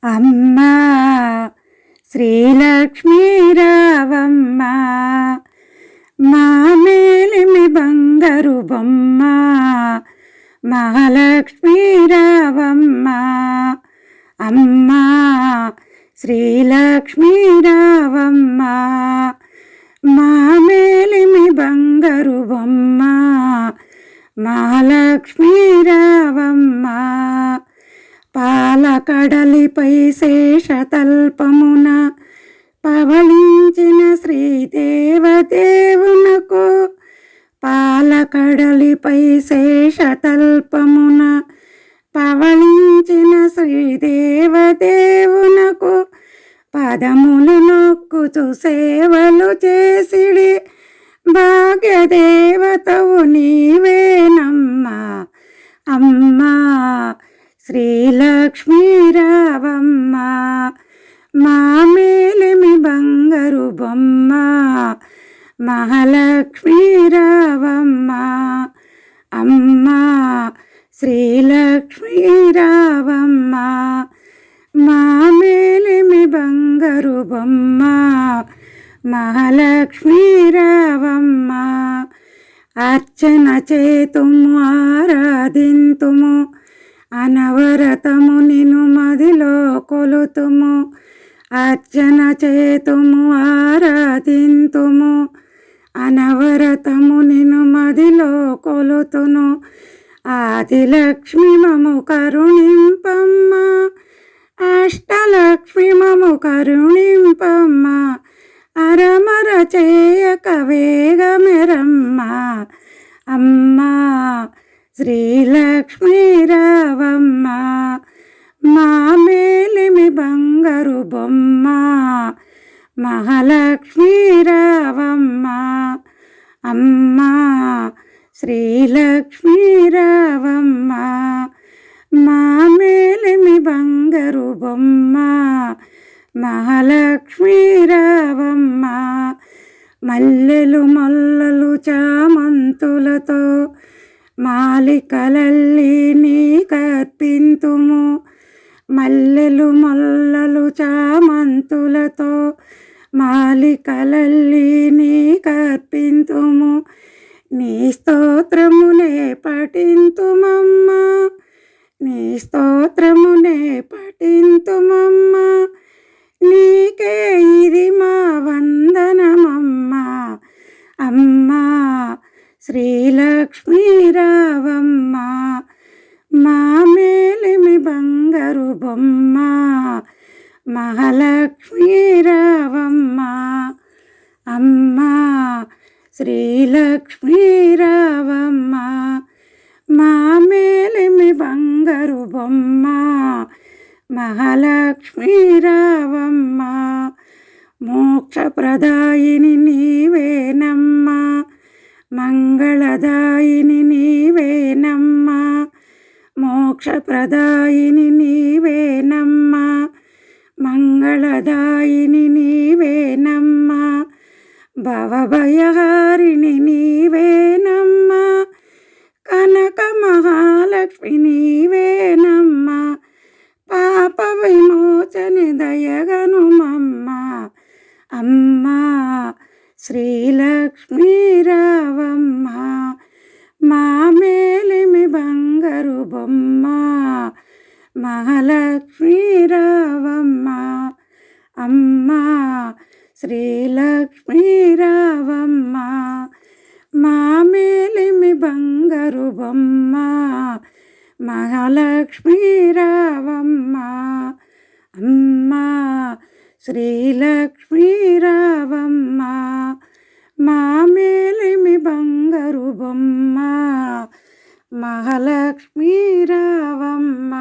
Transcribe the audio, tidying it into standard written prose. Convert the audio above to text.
అమ్మా శ్రీలక్ష్మీ రావమ్మ, మా మేలిమి బంగారు బొమ్మ. మహాలక్ష్మీ రావమ్మ, అమ్మా శ్రీలక్ష్మీ రావమ్మ, మా మేలిమి బంగారు బొమ్మ. మహాలక్ష్మీ రావమ్మ, పాలకడలిపై శేషతల్పమున పవళించిన శ్రీదేవదేవునకు, పాలకడలిపై శేషతల్పమున పవళించిన శ్రీదేవదేవునకు, పదములు నొక్కుచు సేవలు చేసిడి భాగ్యదేవతవు నీవేనమ్మా. అమ్మా శ్రీలక్ష్మీ రావమ్మ, మా మేలిమి బంగారు బొమ్మ. మహాలక్ష్మీ రావమ్మ, అమ్మా శ్రీలక్ష్మీ రావమ్మ, మా మేలిమి బంగారు బొమ్మ. మహాలక్ష్మీ రావమ్మ, అర్చన చేతుము ఆరాధింతుము, అనవరతము నిను మదిలో కొలుతుము. అర్చన చేతుము ఆరాధింతుము, అనవరతము నిను మదిలో కొలుతును. ఆదిలక్ష్మి మము కరుణింపమ్మ, అష్టలక్ష్మి మము కరుణింపమ్మ, అరమర చేయక వేగమెరమ్మ. అమ్మా శ్రీలక్ష్మీ రావమ్మ, మా మేలిమి బంగారు బొమ్మ. మహాలక్ష్మీ రావమ్మ, అమ్మా శ్రీలక్ష్మీ రావమ్మ, మా మేలిమి బంగారు బొమ్మ. మహాలక్ష్మీ రావమ్మ, మల్లెలు మొల్లలు చామంతులతో మాలికలల్లి నీకర్పింతుము. మల్లెలు మొల్లలు చామంతులతో మాలికలల్లి నీకర్పింతుము. నీ స్తోత్రమునే పఠింతుమమ్మా, నీ స్తోత్రమునే పఠింతుమమ్మా. నీకే ఇది మా వందనమమ్మా. అమ్మా శ్రీలక్ష్మీ రావమ్మ, మా మేలిమి బంగారు బొమ్మ. మహాలక్ష్మీ రావమ్మ, అమ్మా శ్రీలక్ష్మీ రావమ్మ, మా మేలిమి బంగారు బొమ్మ. మహాలక్ష్మీ రావమ్మ, మోక్షప్రదాయిని నీవేనమ్మా, మంగళదాయిని నీవేనమ్మా. మోక్షప్రదాయిని నీవేనమ్మా, మంగళదాయిని నీవేనమ్మా. భవభయహారిణి నీవేనమ్మా, కనక మహాలక్ష్మి నీవేనమ్మా. పాప విమోచని దయగనుమమ్మ. అమ్మా శ్రీలక్ష్మీ రావమ్మ, మా మేలిమి బంగారు బొమ్మ. మహాలక్ష్మీ రావమ్మ, అమ్మా శ్రీలక్ష్మీ రావమ్మ, మా మేలిమి బంగారు బొమ్మ. మహాలక్ష్మీ రావమ్మ, అమ్మా శ్రీలక్ష్మీ రావమ్మ, మా మేలిమి బంగారు బొమ్మ. మహాలక్ష్మీ రావమ్మ.